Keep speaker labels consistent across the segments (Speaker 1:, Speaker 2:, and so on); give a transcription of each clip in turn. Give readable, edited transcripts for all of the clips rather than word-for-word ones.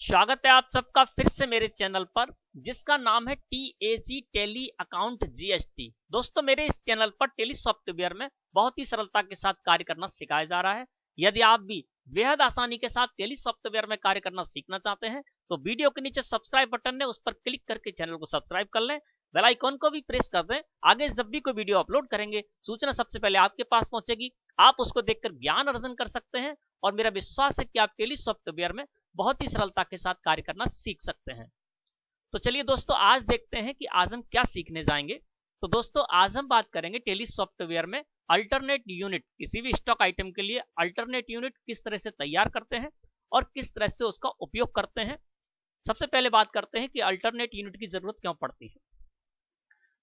Speaker 1: स्वागत है आप सबका फिर से मेरे चैनल पर, जिसका नाम है TAG टेली अकाउंट GST। दोस्तों, मेरे इस चैनल पर टेली सॉफ्टवेयर में बहुत ही सरलता के साथ कार्य करना सिखाया जा रहा है। यदि आप भी बेहद आसानी के साथ टेली सॉफ्टवेयर में कार्य करना सीखना चाहते हैं तो वीडियो के नीचे सब्सक्राइब बटन है, उस पर क्लिक करके चैनल को सब्सक्राइब कर लें, बेल आइकॉन को भी प्रेस कर दें। आगे जब भी कोई वीडियो अपलोड करेंगे सूचना सबसे पहले आपके पास पहुंचेगी। आप उसको देखकर ज्ञान अर्जन कर सकते हैं और मेरा विश्वास है कि आप टेली सॉफ्टवेयर में बहुत ही सरलता के साथ कार्य करना सीख सकते हैं। तो चलिए दोस्तों, आज देखते हैं कि आज हम क्या सीखने जाएंगे। तो दोस्तों, आज हम बात करेंगे टेली सॉफ्टवेयर में अल्टरनेट यूनिट, किसी भी स्टॉक आइटम के लिए अल्टरनेट यूनिट किस तरह से तैयार करते हैं और किस तरह से उसका उपयोग करते हैं। सबसे पहले बात करते हैं कि अल्टरनेट यूनिट की जरूरत क्यों पड़ती है।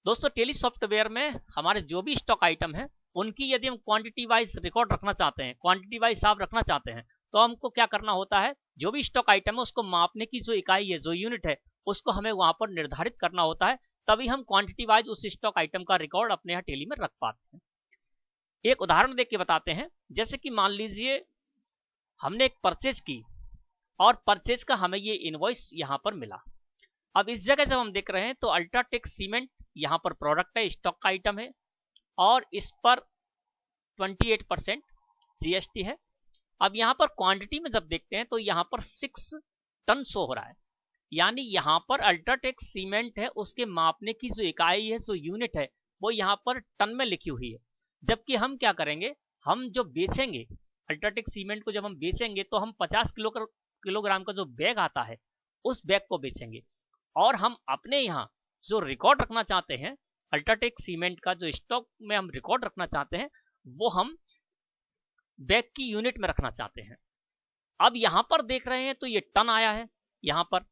Speaker 1: दोस्तों, टेली सॉफ्टवेयर में हमारे जो भी स्टॉक आइटम है उनकी यदि हम क्वांटिटी वाइज रिकॉर्ड रखना चाहते हैं, क्वांटिटी वाइज हिसाब रखना चाहते हैं, तो हमको क्या करना होता है, जो भी स्टॉक आइटम है उसको मापने की जो इकाई है, जो यूनिट है, उसको हमें वहां पर निर्धारित करना होता है। तभी हम क्वांटिटी वाइज उस स्टॉक आइटम का रिकॉर्ड अपने यहाँ टेली में रख पाते हैं। एक उदाहरण देख के बताते हैं। जैसे कि मान लीजिए हमने एक परचेज की और परचेज का हमें ये इनवॉइस यहाँ पर मिला। अब इस जगह जब हम देख रहे हैं तो अल्ट्राटेक सीमेंट यहाँ पर प्रोडक्ट है, स्टॉक का आइटम है और इस पर 28% GST है। अब यहाँ पर क्वांटिटी में जब देखते हैं तो यहाँ पर 6 टन शो हो रहा है, यानी यहाँ पर अल्ट्राटेक सीमेंट है, उसके मापने की जो इकाई है, जो यूनिट है, वो यहाँ पर टन में लिखी हुई है। जबकि हम क्या करेंगे, हम जो बेचेंगे अल्ट्राटेक सीमेंट को, जब हम बेचेंगे तो हम 50 किलोग्राम का जो बैग आता है उस बैग को बेचेंगे। और हम अपने यहाँ जो रिकॉर्ड रखना चाहते हैं अल्ट्राटेक सीमेंट का, जो स्टॉक में हम रिकॉर्ड रखना चाहते हैं, वो हम बैग की यूनिट में रखना चाहते हैं। अब यहां पर देख रहे हैं तो ये टन आया है यहां पर,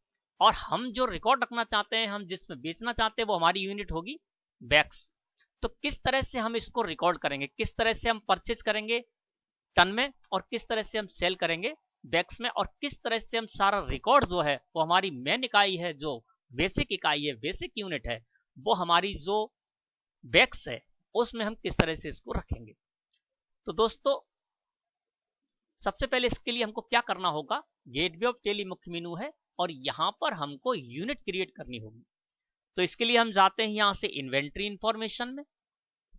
Speaker 1: और हम जो रिकॉर्ड रखना चाहते हैं, हम जिसमें बेचना चाहते हैं, वो हमारी यूनिट होगी बैग्स। तो किस तरह से हम इसको रिकॉर्ड करेंगे, किस तरह से हम परचेज करेंगे टन में और किस तरह से हम सेल करेंगे बैग्स में, और किस तरह से हम सारा रिकॉर्ड जो है वो हमारी मेन इकाई है, जो बेसिक इकाई है, बेसिक यूनिट है, वो हमारी जो बैग्स है उसमें हम किस तरह से इसको रखेंगे। तो दोस्तों, सबसे पहले इसके लिए हमको क्या करना होगा, गेटवे ऑफ टेली मुख्य मेनू है और यहां पर हमको यूनिट क्रिएट करनी होगी। तो इसके लिए हम जाते हैं यहां से इन्वेंट्री इंफॉर्मेशन में,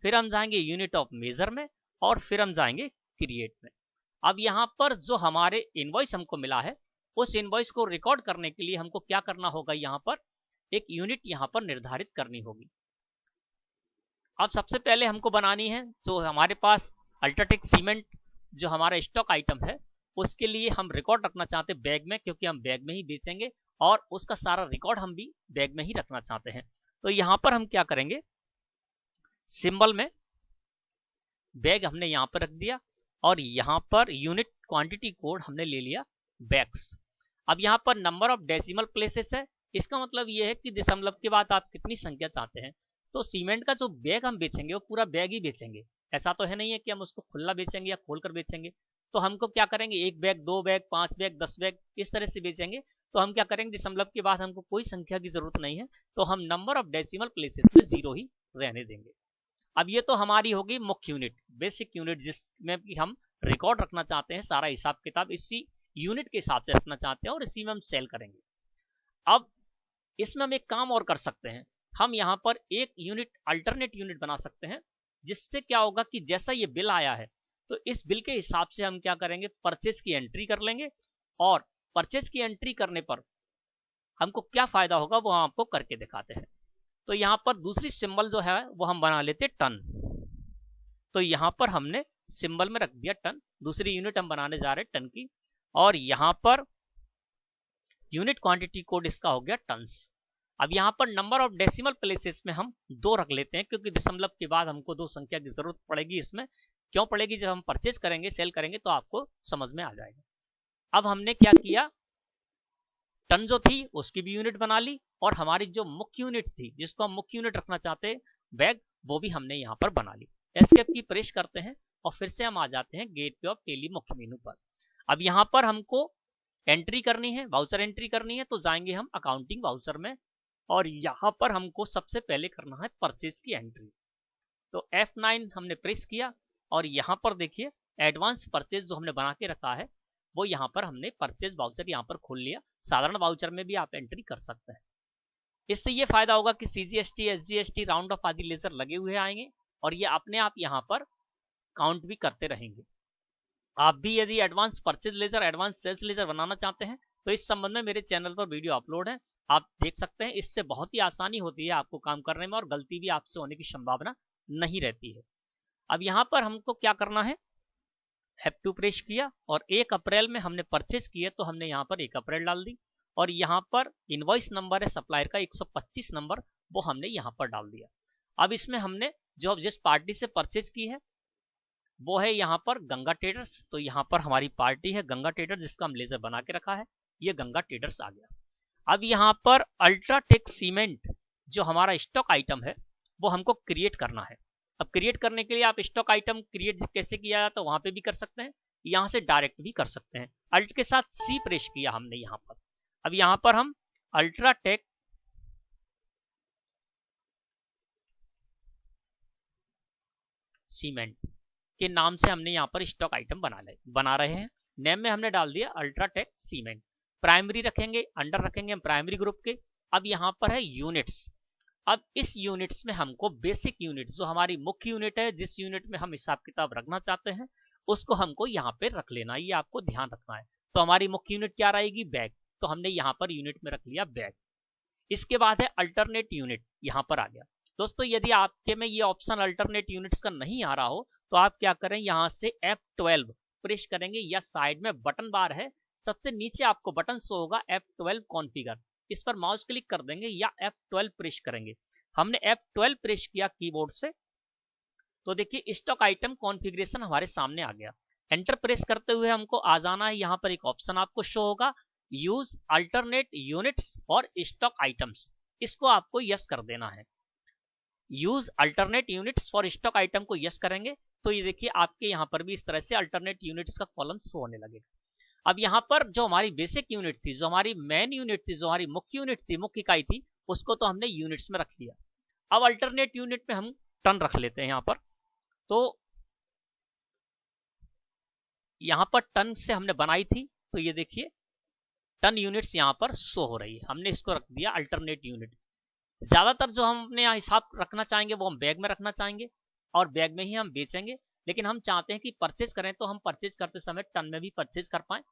Speaker 1: फिर हम जाएंगे यूनिट ऑफ मेजर में और फिर हम जाएंगे क्रिएट में। अब यहां पर जो हमारे इनवॉइस हमको मिला है, उस इनवॉइस को रिकॉर्ड करने के लिए हमको क्या करना होगा, यहां पर एक यूनिट यहां पर निर्धारित करनी होगी। अब सबसे पहले हमको बनानी है, जो हमारे पास अल्ट्राटेक सीमेंट जो हमारा स्टॉक आइटम है, उसके लिए हम रिकॉर्ड रखना चाहते हैं बैग में, क्योंकि हम बैग में ही बेचेंगे और उसका सारा रिकॉर्ड हम भी बैग में ही रखना चाहते हैं। तो यहां पर हम क्या करेंगे, सिंबल में बैग हमने यहां पर रख दिया और यहां पर यूनिट क्वांटिटी कोड हमने ले लिया बैग्स। अब यहां पर नंबर ऑफ डेसिमल प्लेसेस है, इसका मतलब यह है कि दशमलव के बाद आप कितनी संख्या चाहते हैं। तो सीमेंट का जो बैग हम बेचेंगे वो पूरा बैग ही बेचेंगे, ऐसा तो है नहीं है कि हम उसको खुला बेचेंगे या खोलकर बेचेंगे। तो हमको क्या करेंगे, 1 बैग, 2 बैग, 5 बैग, 10 बैग, इस तरह से बेचेंगे। तो हम क्या करेंगे, दशमलव के बाद हमको कोई संख्या की जरूरत नहीं है, तो हम नंबर ऑफ डेसिमल प्लेसेस में 0 ही रहने देंगे। अब ये तो हमारी होगी मुख्य यूनिट, बेसिक यूनिट, जिसमें भी हम रिकॉर्ड रखना चाहते हैं, सारा हिसाब किताब इसी यूनिट के हिसाब से रखना चाहते हैं और इसी में हम सेल करेंगे। अब इसमें हम एक काम और कर सकते हैं, हम यहाँ पर एक यूनिट अल्टरनेट यूनिट बना सकते हैं, जिससे क्या होगा कि जैसा ये बिल आया है तो इस बिल के हिसाब से हम क्या करेंगे, परचेज की एंट्री कर लेंगे और परचेज की एंट्री करने पर हमको क्या फायदा होगा वो हम आपको करके दिखाते हैं। तो यहाँ पर दूसरी सिंबल जो है वो हम बना लेते टन। तो यहाँ पर हमने सिंबल में रख दिया टन, दूसरी यूनिट हम बनाने जा रहे हैं टन की, और यहाँ पर यूनिट क्वांटिटी कोड इसका हो गया टन्स। अब यहाँ पर नंबर ऑफ डेसिमल प्लेसेस में हम 2 रख लेते हैं, क्योंकि दशमलव के बाद हमको 2 संख्या की जरूरत पड़ेगी। इसमें क्यों पड़ेगी, जब हम परचेज करेंगे, सेल करेंगे तो आपको समझ में आ जाएगा। अब हमने क्या किया, टन जो थी उसकी भी यूनिट बना ली और हमारी जो मुख्य यूनिट थी, जिसको हम मुख्य यूनिट रखना चाहते हैं बैग, वो भी हमने यहाँ पर बना ली। एस्केप की प्रेस करते हैं और फिर से हम आ जाते हैं गेटवे ऑफ टेली मुख्य मेनू पर। अब यहाँ पर हमको एंट्री करनी है, वाउचर एंट्री करनी है, तो जाएंगे हम अकाउंटिंग वाउचर में और यहाँ पर हमको सबसे पहले करना है परचेज की एंट्री। तो F9 हमने प्रेस किया और यहाँ पर देखिए एडवांस परचेज जो हमने बना के रखा है वो यहाँ पर हमने परचेज वाउचर यहाँ पर खोल लिया। साधारण वाउचर में भी आप एंट्री कर सकते हैं। इससे ये फायदा होगा कि CGST, SGST, राउंड ऑफ आदि लेजर लगे हुए आएंगे और ये अपने आप यहाँ पर काउंट भी करते रहेंगे। आप भी यदि advance purchase ledger, advance sales ledger बनाना चाहते हैं तो इस संबंध में मेरे चैनल पर वीडियो अपलोड है, आप देख सकते हैं। इससे बहुत ही आसानी होती है आपको काम करने में और गलती भी आपसे होने की संभावना नहीं रहती है। अब यहाँ पर हमको क्या करना है, F2 प्रेस किया और 1 अप्रैल में हमने परचेज किया तो हमने यहाँ पर 1 अप्रैल डाल दी और यहाँ पर इनवॉइस नंबर है सप्लायर का 125 नंबर, वो हमने यहाँ पर डाल दिया। अब इसमें हमने जो जिस पार्टी से परचेज की है वो है यहाँ पर गंगा ट्रेडर्स, तो यहाँ पर हमारी पार्टी है गंगा ट्रेडर्स जिसका हम लेजर बना के रखा है, ये गंगा ट्रेडर्स आ गया। अब यहाँ पर अल्ट्राटेक सीमेंट जो हमारा स्टॉक आइटम है वो हमको क्रिएट करना है। अब क्रिएट करने के लिए आप स्टॉक आइटम क्रिएट कैसे किया तो वहां पे भी कर सकते हैं, यहाँ से डायरेक्ट भी कर सकते हैं। अल्ट के साथ C प्रेस किया हमने यहाँ पर। अब यहाँ पर हम अल्ट्राटेक सीमेंट के नाम से हमने यहाँ पर स्टॉक आइटम बना रहे हैं। नेम में हमने डाल दिया अल्ट्राटेक सीमेंट। प्राइमरी रखेंगे, अंडर रखेंगे हम प्राइमरी ग्रुप के। अब यहाँ पर है यूनिट्स। अब इस यूनिट्स में हमको बेसिक यूनिट जो हमारी मुख्य यूनिट है, जिस यूनिट में हम हिसाब किताब रखना चाहते हैं उसको हमको यहाँ पे रख लेना, ये आपको ध्यान रखना है। तो हमारी मुख्य यूनिट क्या रहेगी, बैग, तो हमने यहाँ पर यूनिट में रख लिया बैग। इसके बाद है अल्टरनेट यूनिट, यहाँ पर आ गया। दोस्तों यदि आपके में ये ऑप्शन अल्टरनेट यूनिट्स का नहीं आ रहा हो तो आप क्या करें, यहाँ से F12 प्रेस करेंगे या साइड में बटन बार है सबसे नीचे आपको बटन शो होगा F12 कॉन्फ़िगर, इस पर माउस क्लिक कर देंगे या F12 प्रेस करेंगे। हमने F12 प्रेस किया कीबोर्ड से तो देखिए स्टॉक आइटम कॉन्फ़िगरेशन हमारे सामने आ गया। एंटर प्रेस करते हुए हमको आ जाना है, यहाँ पर एक ऑप्शन आपको शो होगा यूज अल्टरनेट यूनिट्स और स्टॉक आइटम्स, इसको आपको यस कर देना है। Use alternate units for stock item को यस करेंगे तो ये देखिए आपके यहाँ पर भी इस तरह से अल्टरनेट यूनिट्स का कॉलम शो होने लगेगा। अब यहाँ पर जो हमारी बेसिक यूनिट थी, जो हमारी मेन यूनिट थी, जो हमारी मुख्य यूनिट थी, मुख्य इकाई थी, उसको तो हमने यूनिट्स में रख लिया। अब अल्टरनेट यूनिट में हम टन रख लेते हैं यहाँ पर। तो यहाँ पर टन से हमने बनाई थी तो ये देखिए टन यूनिट्स यहाँ पर शो हो रही है, हमने इसको रख दिया अल्टरनेट यूनिट। ज्यादातर जो हम अपने हिसाब रखना चाहेंगे वो हम बैग में रखना चाहेंगे और बैग में ही हम बेचेंगे, लेकिन हम चाहते हैं कि परचेज करें तो हम परचेज करते समय टन में भी परचेज कर पाए।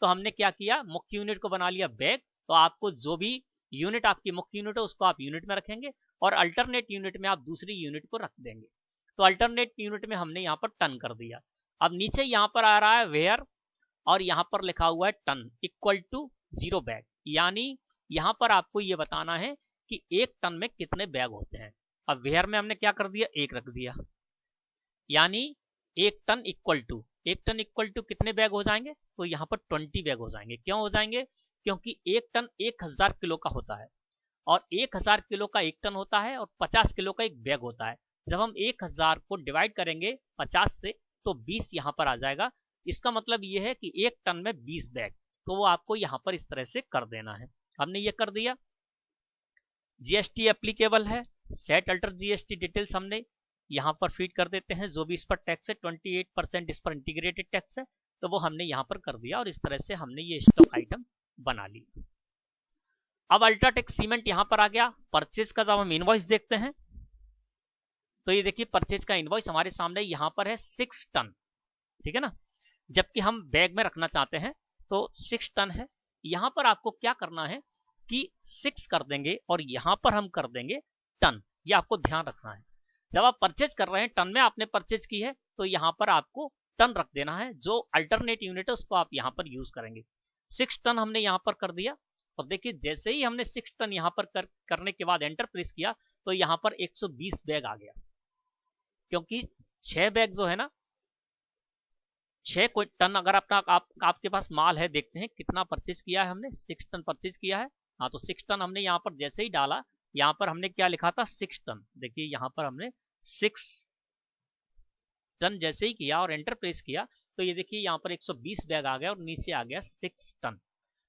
Speaker 1: तो हमने क्या किया, मुख्य यूनिट को बना लिया बैग। तो आपको जो भी यूनिट आपकी मुख्य यूनिट है उसको आप यूनिट में रखेंगे और अल्टरनेट यूनिट में आप दूसरी यूनिट को रख देंगे। तो अल्टरनेट यूनिट में हमने यहाँ पर टन कर दिया। अब नीचे यहाँ पर आ रहा है वेयर और यहाँ पर लिखा हुआ है टन इक्वल टू 0 बैग, यानी यहाँ पर आपको ये बताना है कि 1 टन में कितने बैग होते हैं। अब वेयर में हमने क्या कर दिया, 1 रख दिया, यानी 1 टन इक्वल टू कितने बैग हो जाएंगे, तो यहाँ पर 20 बैग हो जाएंगे। क्यों हो जाएंगे, क्योंकि 1 टन 1000 किलो का होता है और 1000 किलो का 1 टन होता है और 50 किलो का 1 बैग होता है। जब हम 1000 को डिवाइड करेंगे 50 से तो 20 यहाँ पर आ जाएगा। इसका मतलब ये है कि 1 टन में 20 बैग, तो वो आपको यहाँ पर इस तरह से कर देना है। हमने ये कर दिया। जीएसटी एप्लीकेबल है, सेट अल्टर जीएसटी डिटेल्स हमने यहाँ पर फीड कर देते हैं। जो भी इस पर टैक्स है 28% इस पर इंटीग्रेटेड टैक्स है, तो वो हमने यहाँ पर कर दिया और इस तरह से हमने ये स्टॉक आइटम बना ली। अब अल्ट्राटेक सीमेंट यहाँ पर आ गया। परचेज का जब हम इनवॉइस देखते हैं तो ये देखिए परचेज का इनवॉइस हमारे सामने यहाँ पर है 6 टन, ठीक है ना, जबकि हम बैग में रखना चाहते हैं तो 6 टन है। यहाँ पर आपको क्या करना है कि 6 कर देंगे और यहाँ पर हम कर देंगे टन, ये आपको ध्यान रखना है। जब आप परचेज कर रहे हैं टन में आपने परचेज की है तो यहाँ पर आपको टन रख देना है, जो अल्टरनेट यूनिट है उसको आप यहाँ पर यूज करेंगे। 6 टन हमने यहाँ पर कर दिया और देखिए जैसे ही हमने 6 टन यहाँ पर करने के बाद एंटर प्रेस किया तो यहाँ पर 120 बैग आ गया, क्योंकि 6 बैग जो है ना, 6 टन अगर आपके पास माल है, देखते हैं कितना परचेज किया है हमने, 6 टन परचेज किया है। हाँ, तो 6 टन हमने यहाँ पर जैसे ही डाला, यहाँ पर हमने क्या लिखा था 6 टन, देखिए यहाँ पर हमने 6 टन जैसे ही किया और एंटर प्रेस किया तो ये देखिए यहाँ पर 120 बैग आ गया और नीचे आ गया 6 टन।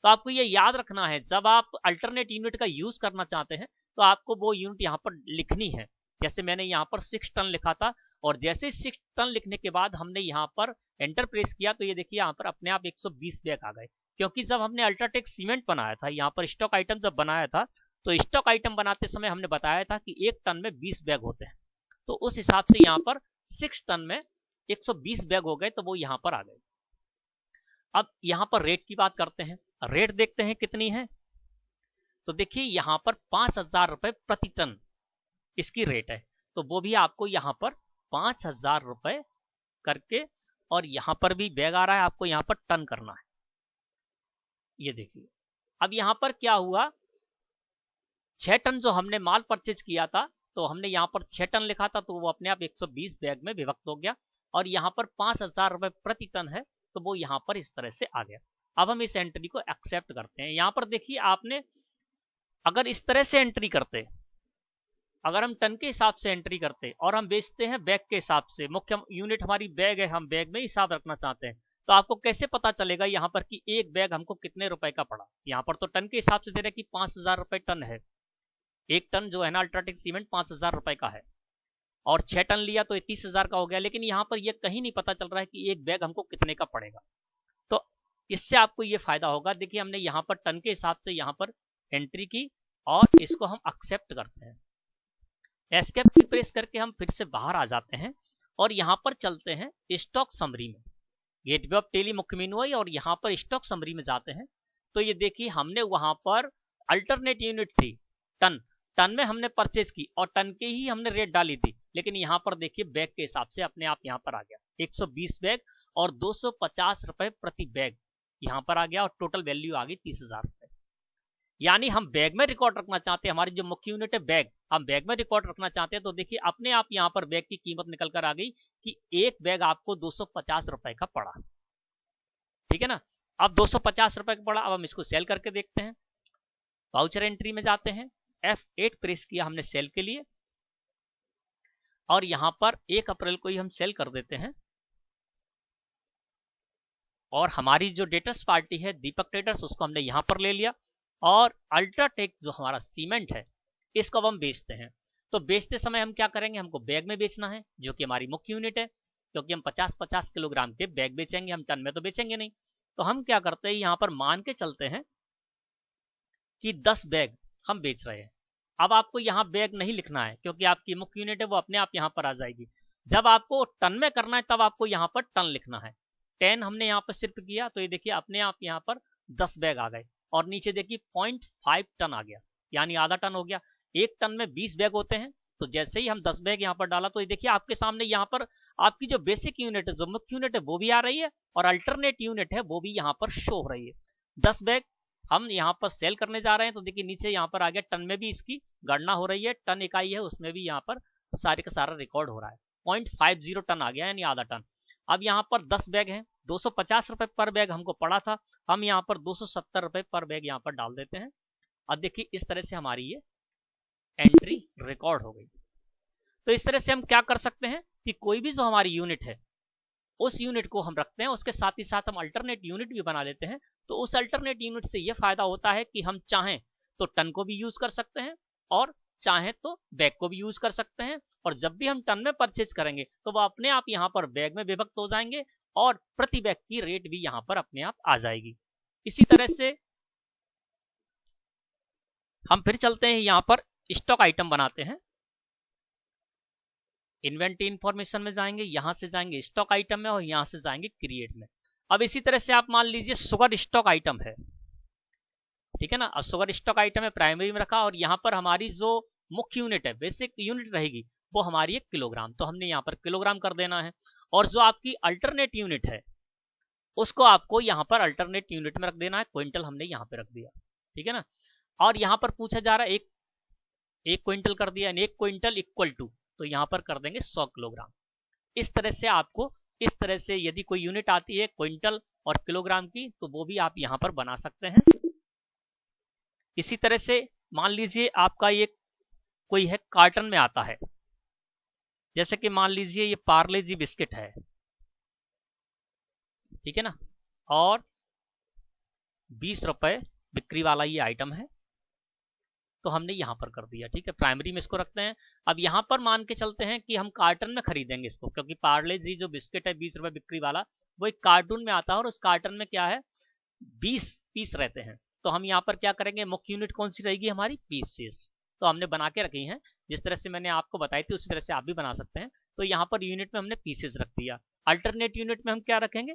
Speaker 1: तो आपको ये याद रखना है, जब आप अल्टरनेट यूनिट का यूज करना चाहते हैं तो आपको वो यूनिट यहाँ पर लिखनी है। जैसे मैंने यहाँ पर 6 टन लिखा था और जैसे ही 6 टन लिखने के बाद हमने यहाँ पर एंटर प्रेस किया तो ये देखिए यहाँ पर अपने आप 120 बैग आ गए, क्योंकि जब हमने अल्ट्राटेक सीमेंट बनाया था, यहाँ पर स्टॉक आइटम जब बनाया था, तो स्टॉक आइटम बनाते समय हमने बताया था कि 1 टन में 20 बैग होते हैं, तो उस हिसाब से यहाँ पर 6 टन में 120 बैग हो गए, तो वो यहाँ पर आ गए। अब यहाँ पर रेट की बात करते हैं, रेट देखते हैं कितनी है। तो देखिए यहाँ पर 5,000 रुपए प्रति टन इसकी रेट है, तो वो भी आपको यहाँ पर 5,000 रुपए करके, और यहाँ पर भी बैग आ रहा है, आपको यहाँ पर टन करना है। ये देखिए अब यहाँ पर क्या हुआ, 6 टन जो हमने माल परचेज किया था, तो हमने यहाँ पर 6 टन लिखा था, तो वो अपने आप 120 बैग में विभक्त हो गया, और यहाँ पर 5,000 रुपए प्रति टन है, तो वो यहाँ पर इस तरह से आ गया। अब हम इस एंट्री को एक्सेप्ट करते हैं। यहाँ पर देखिए आपने अगर इस तरह से एंट्री करते, अगर हम टन के हिसाब से एंट्री करते और हम बेचते हैं बैग के हिसाब से, मुख्य यूनिट हमारी बैग है, हम बैग में हिसाब रखना चाहते हैं, तो आपको कैसे पता चलेगा यहाँ पर कि एक बैग हमको कितने रुपए का पड़ा। यहाँ पर तो टन के हिसाब से दे रहे कि 5,000 रुपए टन है, एक टन जो है ना अल्ट्राटेक सीमेंट 5,000 रुपए का है, और 6 टन लिया तो 30,000 का हो गया, लेकिन यहाँ पर यह कहीं नहीं पता चल रहा है कि एक बैग हमको कितने का पड़ेगा। तो इससे आपको ये फायदा होगा। देखिए हमने यहाँ पर टन के हिसाब से यहाँ पर एंट्री की, और इसको हम एक्सेप्ट करते हैं। एस्केप की प्रेस करके हम फिर से बाहर आ जाते हैं, और यहाँ पर चलते हैं स्टॉक समरी में। गेटवे ऑफ टेली मुख्य मेनू है, और यहाँ पर स्टॉक समरी में जाते हैं। तो ये देखिए हमने वहां पर अल्टरनेट यूनिट थी टन, टन में हमने परचेज की और टन के ही हमने रेट डाली थी, लेकिन यहाँ पर देखिए बैग के हिसाब से अपने आप यहाँ पर आ गया 120 बैग और 250 रुपए प्रति बैग यहाँ पर आ गया, और टोटल वैल्यू आ गई 30,000 रुपए। यानी हम बैग में रिकॉर्ड रखना चाहते हैं, हमारी जो मुख्य यूनिट है बैग, हम बैग में रिकॉर्ड रखना चाहते हैं, तो देखिए अपने आप यहाँ पर बैग की कीमत निकल कर आ गई कि एक बैग आपको 250 रुपए का पड़ा। ठीक है ना, अब 250 रुपए का पड़ा। अब हम इसको सेल करके देखते हैं। वाउचर एंट्री में जाते हैं, F8 प्रेस किया हमने सेल के लिए, और यहां पर 1 अप्रैल को ही हम सेल कर देते हैं। और हमारी जो डेटर्स पार्टी है दीपक ट्रेडर्स, उसको हमने यहां पर ले लिया, और अल्ट्राटेक जो हमारा सीमेंट है इसको अब हम बेचते हैं। तो बेचते समय हम क्या करेंगे, हमको बैग में बेचना है जो कि हमारी मुख्य यूनिट है, क्योंकि हम 50-50 किलोग्राम के बैग बेचेंगे, हम टन में तो बेचेंगे नहीं। तो हम क्या करते हैं, यहाँ पर मान के चलते हैं कि 10 बैग हम बेच रहे हैं। अब आपको यहाँ बैग नहीं लिखना है, क्योंकि आपकी मुख्य यूनिट है वो अपने आप यहाँ पर आ जाएगी। जब आपको टन में करना है तब आपको यहाँ पर टन लिखना है। 10 हमने यहाँ पर शिफ्ट किया, तो ये देखिए अपने आप यहाँ पर 10 बैग आ गए, और नीचे देखिए 0.5 टन आ गया, यानी आधा टन हो गया। एक टन में 20 बैग होते हैं, तो जैसे ही हम 10 बैग यहाँ पर डाला, तो ये देखिए आपके सामने यहाँ पर आपकी जो बेसिक यूनिट है, जो मुख्य यूनिट है वो भी आ रही है, और अल्टरनेट यूनिट है वो भी यहाँ पर शो हो रही है। 10 बैग हम यहाँ पर सेल करने जा रहे हैं, तो देखिए नीचे यहाँ पर आ गया, टन में भी इसकी गणना हो रही है, टन इकाई है उसमें भी यहाँ पर सारे का सारा रिकॉर्ड हो रहा है। 0.50 टन आ गया, यानी आधा टन। अब यहाँ पर 10 बैग हैं, 250 रुपए पर बैग हमको पड़ा था, हम यहाँ पर 270 रुपए पर बैग यहाँ पर डाल देते हैं। अब देखिए इस तरह से हमारी ये एंट्री रिकॉर्ड हो गई। तो इस तरह से हम क्या कर सकते हैं कि कोई भी जो हमारी यूनिट है उस यूनिट को हम रखते हैं, उसके साथ ही साथ हम अल्टरनेट यूनिट भी बना लेते हैं। तो उस अल्टरनेट यूनिट से यह फायदा होता है कि हम चाहें तो टन को भी यूज कर सकते हैं, और चाहें तो बैग को भी यूज कर सकते हैं, और जब भी हम टन में परचेज करेंगे तो वह अपने आप यहाँ पर बैग में विभक्त हो जाएंगे, और प्रति बैग की रेट भी यहाँ पर अपने आप आ जाएगी। इसी तरह से हम फिर चलते हैं, यहाँ पर स्टॉक आइटम बनाते हैं। इन्वेंटरी इंफॉर्मेशन में जाएंगे, यहां से जाएंगे स्टॉक आइटम में, और यहां से जाएंगे क्रिएट में। अब इसी तरह से आप मान लीजिए शुगर स्टॉक आइटम है, ठीक है ना, अब शुगर स्टॉक आइटम है प्राइमरी में रखा, और यहाँ पर हमारी जो मुख्य यूनिट है बेसिक यूनिट रहेगी वो हमारी है किलोग्राम, तो हमने यहाँ पर किलोग्राम कर देना है। और जो आपकी अल्टरनेट यूनिट है उसको आपको यहाँ पर अल्टरनेट यूनिट में रख देना है, क्विंटल हमने यहाँ पे रख दिया, ठीक है ना। और यहाँ पर पूछा जा रहा है एक क्विंटल कर दिया, एक क्विंटल इक्वल टू, तो यहाँ पर कर देंगे 100 किलोग्राम। इस तरह से आपको, इस तरह से यदि कोई यूनिट आती है क्विंटल और किलोग्राम की, तो वो भी आप यहाँ पर बना सकते हैं। इसी तरह से मान लीजिए आपका ये कोई है कार्टन में आता है, जैसे कि मान लीजिए ये पार्ले जी बिस्किट है, ठीक है ना, और 20 रुपए बिक्री वाला ये आइटम है, तो हमने यहाँ पर कर दिया। ठीक है, प्राइमरी में इसको रखते हैं। अब यहाँ पर मान के चलते हैं कि हम कार्टन में खरीदेंगे इसको, क्योंकि पार्ले जी जो बिस्किट है 20 रुपए बिक्री वाला, वो एक कार्टून में आता है और उस कार्टन में क्या है 20 पीस रहते हैं। तो हम यहाँ पर क्या करेंगे, मुख्य यूनिट कौन सी रहेगी हमारी, पीसेस। तो हमने बना के रखी हैं, जिस तरह से मैंने आपको बताई थी उसी तरह से आप भी बना सकते हैं। तो यहाँ पर यूनिट में हमने पीसेस रख दिया। अल्टरनेट यूनिट में हम क्या रखेंगे,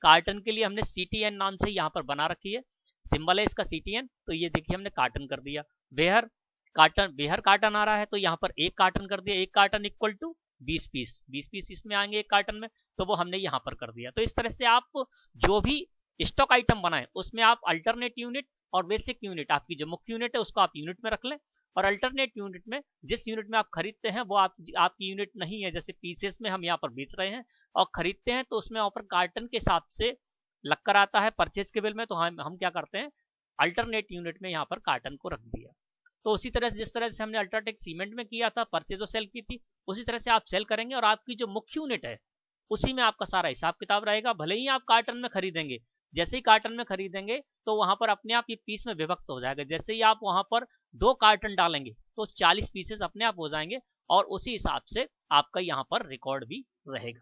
Speaker 1: कार्टन के लिए हमने CTN नाम से यहाँ पर बना रखी है, सिंबल है इसका CTN। तो ये देखिए हमने कार्टन कर दिया। बेहर कार्टन आ रहा है, तो यहाँ पर एक कार्टन कर दिया। एक carton equal to 20 piece, 20 piece इसमें आएंगे एक कार्टन में, तो वो हमने यहाँ पर कर दिया। तो इस तरह से आप जो भी स्टॉक आइटम बनाए उसमें आप अल्टरनेट यूनिट और बेसिक यूनिट, आपकी जो मुख्य यूनिट है उसको आप यूनिट में रख लें, और अल्टरनेट यूनिट में जिस यूनिट में आप खरीदते हैं वो आपकी यूनिट नहीं है। जैसे पीसेस में हम यहाँ पर बेच रहे हैं और खरीदते हैं तो उसमें वहां पर कार्टन के हिसाब से लग कर आता है परचेज के बिल में, तो हम क्या करते हैं अल्टरनेट यूनिट में यहाँ पर कार्टन को रख दिया। तो उसी तरह से जिस तरह से हमने अल्ट्राटेक सीमेंट में किया था, परचेज और सेल की थी, उसी तरह से आप सेल करेंगे और आपकी जो मुख्य यूनिट है उसी में आपका सारा हिसाब किताब रहेगा। भले ही आप कार्टन में खरीदेंगे, जैसे ही कार्टन में खरीदेंगे तो वहां पर अपने आप ये पीस में विभक्त हो जाएगा। जैसे ही आप वहां पर 2 कार्टन डालेंगे तो 40 पीसेस अपने आप हो जाएंगे, और उसी हिसाब से आपका यहाँ पर रिकॉर्ड भी रहेगा।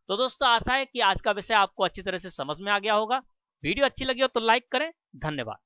Speaker 1: तो दोस्तों आशा है कि आज का विषय आपको अच्छी तरह से समझ में आ गया होगा। वीडियो अच्छी लगी हो तो लाइक करें। धन्यवाद।